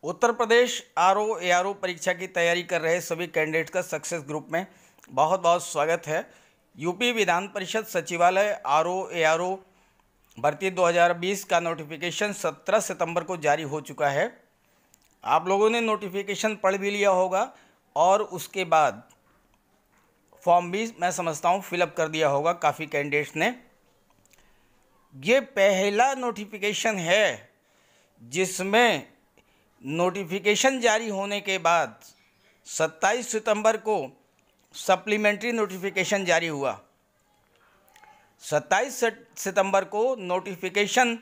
Uttar Pradesh ARO परीक्षा की तैयारी कर रहे सभी कैंडिडेट का सक्सेस ग्रुप में बहुत बहुत स्वागत है। यूपी विधान परिषद सचिवालय ARO भर्ती 2020 का नोटिफिकेशन 17 सितंबर को जारी हो चुका है। आप लोगों ने नोटिफिकेशन पढ़ भी लिया होगा और उसके बाद फॉर्म भी मैं समझता हूँ फिलअप कर दिया होगा काफ़ी कैंडिडेट्स ने। ये पहला नोटिफिकेशन है जिसमें नोटिफिकेशन जारी होने के बाद 27 सितंबर को सप्लीमेंट्री नोटिफिकेशन जारी हुआ। 27 सितंबर को नोटिफिकेशन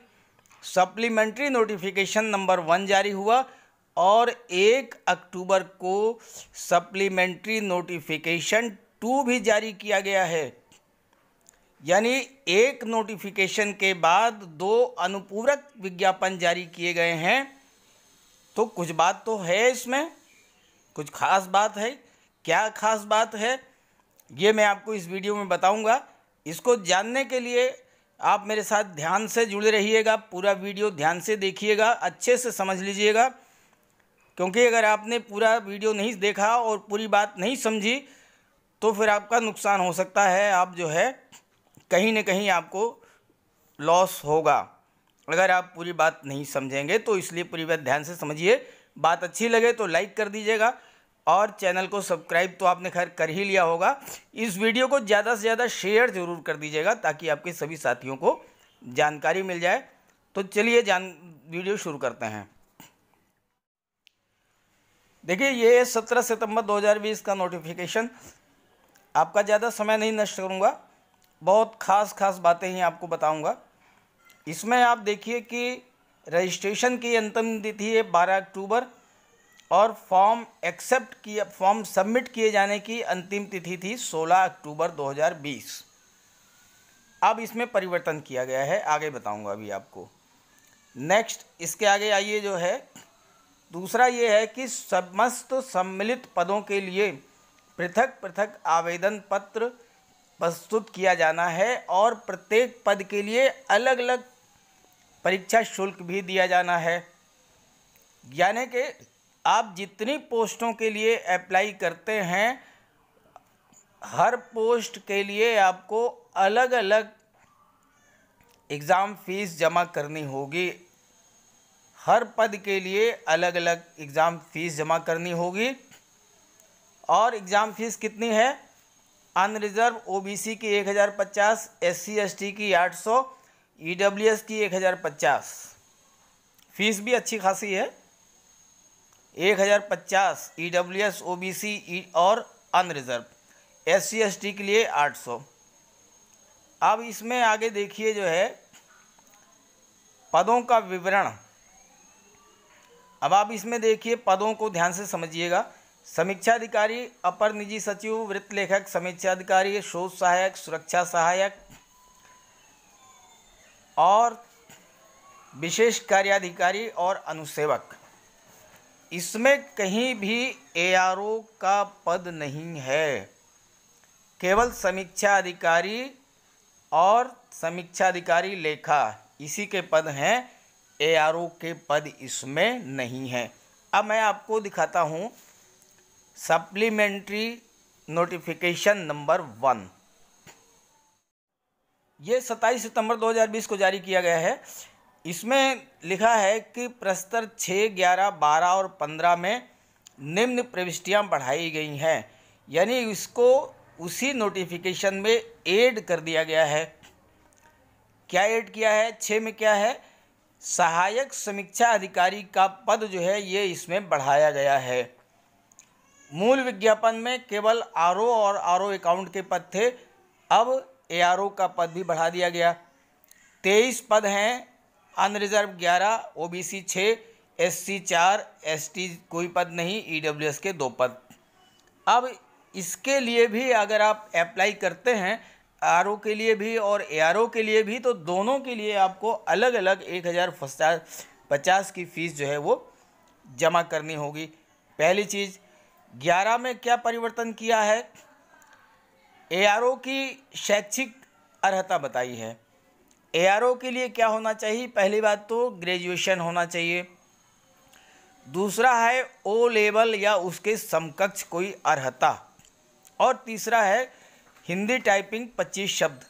सप्लीमेंट्री नोटिफिकेशन नंबर 1 जारी हुआ और 1 अक्टूबर को सप्लीमेंट्री नोटिफिकेशन 2 भी जारी किया गया है। यानी एक नोटिफिकेशन के बाद 2 अनुपूरक विज्ञापन जारी किए गए हैं। तो कुछ बात तो है इसमें, कुछ खास बात है। क्या खास बात है ये मैं आपको इस वीडियो में बताऊंगा। इसको जानने के लिए आप मेरे साथ ध्यान से जुड़े रहिएगा, पूरा वीडियो ध्यान से देखिएगा, अच्छे से समझ लीजिएगा। क्योंकि अगर आपने पूरा वीडियो नहीं देखा और पूरी बात नहीं समझी तो फिर आपका नुकसान हो सकता है। आप जो है कहीं न कहीं आपको लॉस होगा अगर आप पूरी बात नहीं समझेंगे। तो इसलिए पूरी बात ध्यान से समझिए। बात अच्छी लगे तो लाइक कर दीजिएगा और चैनल को सब्सक्राइब तो आपने खैर कर ही लिया होगा। इस वीडियो को ज़्यादा से ज़्यादा शेयर ज़रूर कर दीजिएगा ताकि आपके सभी साथियों को जानकारी मिल जाए। तो चलिए वीडियो शुरू करते हैं। देखिए, ये 17 सितंबर 2020 का नोटिफिकेशन। आपका ज़्यादा समय नहीं नष्ट करूँगा, बहुत खास बातें ही आपको बताऊँगा। इसमें आप देखिए कि रजिस्ट्रेशन की अंतिम तिथि है 12 अक्टूबर और फॉर्म सबमिट किए जाने की अंतिम तिथि थी 16 अक्टूबर 2020। अब इसमें परिवर्तन किया गया है, आगे बताऊंगा अभी आपको। नेक्स्ट इसके आगे आइए, जो है दूसरा ये है कि समस्त सम्मिलित पदों के लिए पृथक आवेदन पत्र प्रस्तुत किया जाना है और प्रत्येक पद के लिए अलग अलग परीक्षा शुल्क भी दिया जाना है। यानी कि आप जितनी पोस्टों के लिए अप्लाई करते हैं, हर पोस्ट के लिए आपको अलग अलग एग्ज़ाम फीस जमा करनी होगी। हर पद के लिए अलग अलग एग्ज़ाम फीस जमा करनी होगी। और एग्ज़ाम फीस कितनी है? अनरिजर्व OBC की 1050, SC ST की 800, EWS की 1050। फीस भी अच्छी खासी है, 1050 EWS OBC और अनरिजर्व, SC ST के लिए 800। अब इसमें आगे देखिए, जो है पदों का विवरण। अब आप इसमें देखिए, पदों को ध्यान से समझिएगा। समीक्षाधिकारी, अपर निजी सचिव, वृत्त लेखक, समीक्षाधिकारी, शोध सहायक, सुरक्षा सहायक और विशेष कार्याधिकारी और अनुसेवक। इसमें कहीं भी ARO का पद नहीं है, केवल समीक्षा अधिकारी और समीक्षा अधिकारी लेखा इसी के पद हैं। ARO के पद इसमें नहीं हैं। अब मैं आपको दिखाता हूँ सप्लीमेंट्री नोटिफिकेशन नंबर 1। ये 27 सितंबर 2020 को जारी किया गया है। इसमें लिखा है कि प्रस्तर 6, 11, 12 और 15 में निम्न प्रविष्टियां बढ़ाई गई हैं। यानी इसको उसी नोटिफिकेशन में ऐड कर दिया गया है। क्या ऐड किया है? 6 में क्या है? सहायक समीक्षा अधिकारी का पद जो है ये इसमें बढ़ाया गया है। मूल विज्ञापन में केवल RO और RO अकाउंट के पद थे, अब ARO का पद भी बढ़ा दिया गया। 23 पद हैं, अनरिजर्व 11, OBC 6, SC 4, ST कोई पद नहीं, EWS के 2 पद। अब इसके लिए भी अगर आप अप्लाई करते हैं, RO के लिए भी और ARO के लिए भी, तो दोनों के लिए आपको अलग अलग 1050 की फ़ीस जो है वो जमा करनी होगी। पहली चीज़, 11 में क्या परिवर्तन किया है? ARO की शैक्षिक अर्हता बताई है। ARO के लिए क्या होना चाहिए? पहली बात तो ग्रेजुएशन होना चाहिए। दूसरा है ओ लेवल या उसके समकक्ष कोई अर्हता, और तीसरा है हिंदी टाइपिंग 25 शब्द।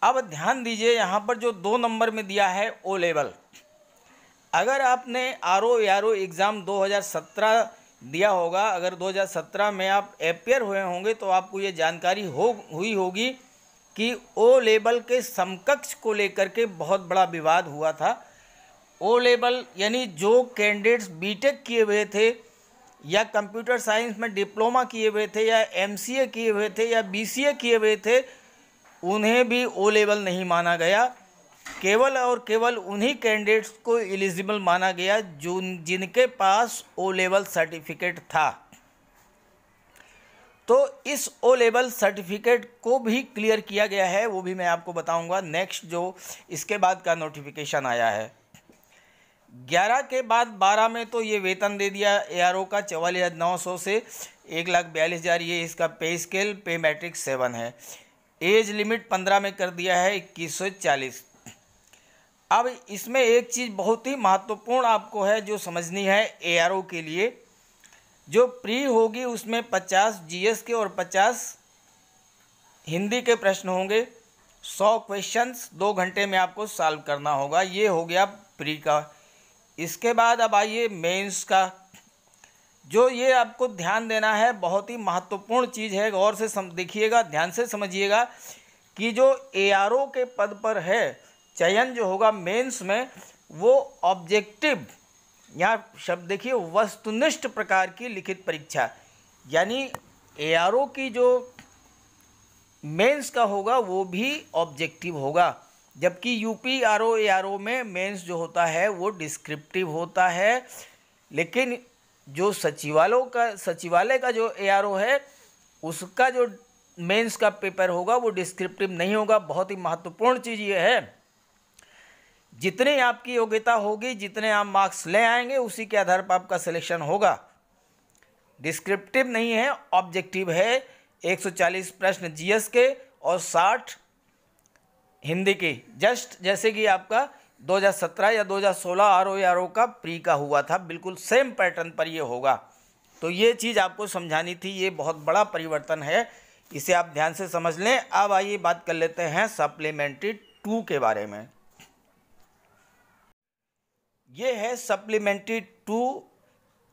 अब ध्यान दीजिए यहाँ पर जो 2 नंबर में दिया है ओ लेवल, अगर आपने आर ओ एग्ज़ाम 2017 दिया होगा, अगर 2017 में आप अपियर हुए होंगे तो आपको ये जानकारी हुई होगी कि ओ लेवल के समकक्ष को लेकर के बहुत बड़ा विवाद हुआ था। ओ लेवल यानी जो कैंडिडेट्स बीटेक किए हुए थे या कंप्यूटर साइंस में डिप्लोमा किए हुए थे या एमसीए किए हुए थे या बीसीए किए हुए थे, उन्हें भी ओ लेवल नहीं माना गया। केवल और केवल उन्हीं कैंडिडेट्स को एलिजिबल माना गया जिनके पास ओ लेवल सर्टिफिकेट था। तो इस ओ लेवल सर्टिफिकेट को भी क्लियर किया गया है, वो भी मैं आपको बताऊंगा नेक्स्ट जो इसके बाद का नोटिफिकेशन आया है। 11 के बाद 12 में तो ये वेतन दे दिया ARO का 44,900 से 1,42,000, ये इसका पे स्केल पे मैट्रिक्स 7 है। एज लिमिट 15 में कर दिया है 2140। अब इसमें एक चीज़ बहुत ही महत्वपूर्ण आपको है जो समझनी है ARO के लिए। जो प्री होगी उसमें 50 GS के और 50 हिंदी के प्रश्न होंगे। 100 क्वेश्चंस 2 घंटे में आपको सॉल्व करना होगा। ये हो गया प्री का। इसके बाद अब आइए मेंस का। जो ये आपको ध्यान देना है, बहुत ही महत्वपूर्ण चीज़ है, गौर से देखिएगा, ध्यान से समझिएगा कि जो ARO के पद पर है चयन जो होगा मेंस में, वो ऑब्जेक्टिव, यहाँ शब्द देखिए, वस्तुनिष्ठ प्रकार की लिखित परीक्षा, यानी ARO की जो मेंस का होगा वो भी ऑब्जेक्टिव होगा। जबकि यूपी ARO में मेंस जो होता है वो डिस्क्रिप्टिव होता है। लेकिन जो सचिवालय का जो ARO है उसका जो मेंस का पेपर होगा वो डिस्क्रिप्टिव नहीं होगा। बहुत ही महत्वपूर्ण चीज़ ये है, जितनी आपकी योग्यता होगी, जितने आप मार्क्स ले आएंगे, उसी के आधार पर आपका सिलेक्शन होगा। डिस्क्रिप्टिव नहीं है, ऑब्जेक्टिव है। 140 प्रश्न GS के और 60 हिंदी की, जस्ट जैसे कि आपका 2017 या 2016 ARO का प्री का हुआ था, बिल्कुल सेम पैटर्न पर ये होगा। तो ये चीज़ आपको समझानी थी, ये बहुत बड़ा परिवर्तन है, इसे आप ध्यान से समझ लें। अब आइए बात कर लेते हैं सप्लीमेंट्री 2 के बारे में। ये है सप्लीमेंट्री 2,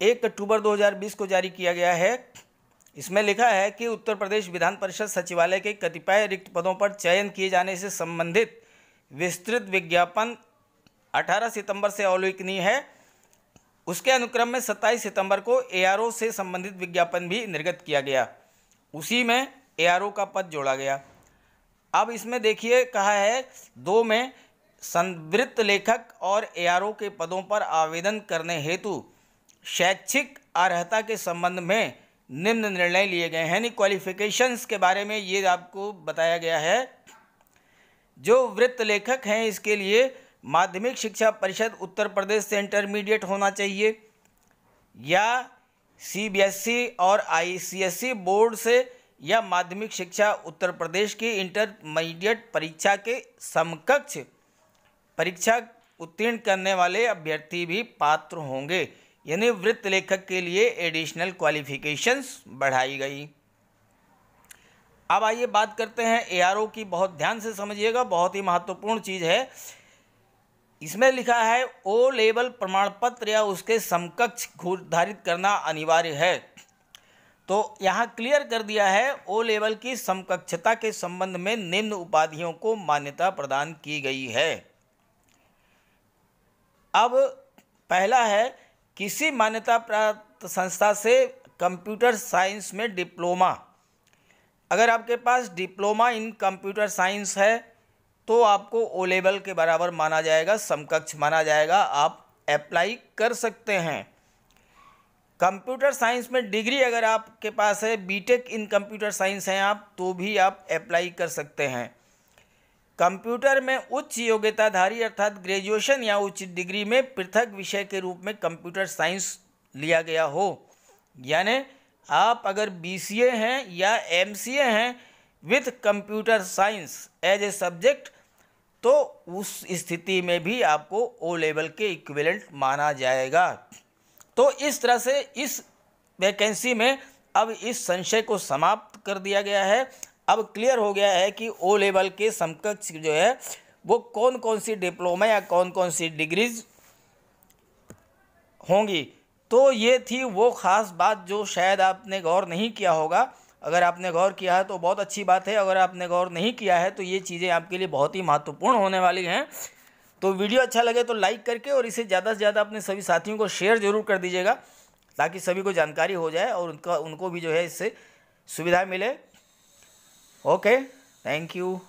1 अक्टूबर 2020 को जारी किया गया है। इसमें लिखा है कि उत्तर प्रदेश विधान परिषद सचिवालय के कतिपय रिक्त पदों पर चयन किए जाने से संबंधित विस्तृत विज्ञापन 18 सितंबर से अवलोकनीय है। उसके अनुक्रम में 27 सितंबर को ARO से संबंधित विज्ञापन भी निर्गत किया गया, उसी में ARO का पद जोड़ा गया। अब इसमें देखिए कहा है 2 में संवृत्त लेखक और ARO के पदों पर आवेदन करने हेतु शैक्षिक अर्हता के संबंध में निम्न निर्णय लिए गए हैं। यानी क्वालिफिकेशंस के बारे में ये आपको बताया गया है। जो वृत्त लेखक हैं इसके लिए माध्यमिक शिक्षा परिषद उत्तर प्रदेश से इंटरमीडिएट होना चाहिए या CBSE और ICSE बोर्ड से या माध्यमिक शिक्षा उत्तर प्रदेश की इंटरमीडिएट परीक्षा के समकक्ष परीक्षा उत्तीर्ण करने वाले अभ्यर्थी भी पात्र होंगे। यानी वृत्त लेखक के लिए एडिशनल क्वालिफिकेशंस बढ़ाई गई। अब आइए बात करते हैं ARO की, बहुत ध्यान से समझिएगा, बहुत ही महत्वपूर्ण चीज़ है। इसमें लिखा है ओ लेवल प्रमाण पत्र या उसके समकक्ष निर्धारित करना अनिवार्य है। तो यहाँ क्लियर कर दिया है ओ लेवल की समकक्षता के संबंध में निम्न उपाधियों को मान्यता प्रदान की गई है। अब पहला है किसी मान्यता प्राप्त संस्था से कंप्यूटर साइंस में डिप्लोमा। अगर आपके पास डिप्लोमा इन कंप्यूटर साइंस है तो आपको ओ लेवल के बराबर माना जाएगा, समकक्ष माना जाएगा, आप अप्लाई कर सकते हैं। कंप्यूटर साइंस में डिग्री अगर आपके पास है, बीटेक इन कंप्यूटर साइंस हैं आप, तो भी आप अप्लाई कर सकते हैं। कंप्यूटर में उच्च योग्यताधारी अर्थात ग्रेजुएशन या उच्च डिग्री में पृथक विषय के रूप में कंप्यूटर साइंस लिया गया हो, यानी आप अगर BCA हैं या MCA हैं with computer science as a subject, तो उस स्थिति में भी आपको ओ लेवल के इक्विवेलेंट माना जाएगा। तो इस तरह से इस वैकेंसी में अब इस संशय को समाप्त कर दिया गया है। अब क्लियर हो गया है कि ओ लेवल के समकक्ष जो है वो कौन कौन सी डिप्लोमा या कौन कौन सी डिग्रीज होंगी। तो ये थी वो ख़ास बात जो शायद आपने गौर नहीं किया होगा। अगर आपने गौर किया है तो बहुत अच्छी बात है, अगर आपने गौर नहीं किया है तो ये चीज़ें आपके लिए बहुत ही महत्वपूर्ण होने वाली हैं। तो वीडियो अच्छा लगे तो लाइक करके और इसे ज़्यादा से ज़्यादा अपने सभी साथियों को शेयर ज़रूर कर दीजिएगा, ताकि सभी को जानकारी हो जाए और उनको भी जो है इससे सुविधा मिले। Okay, thank you.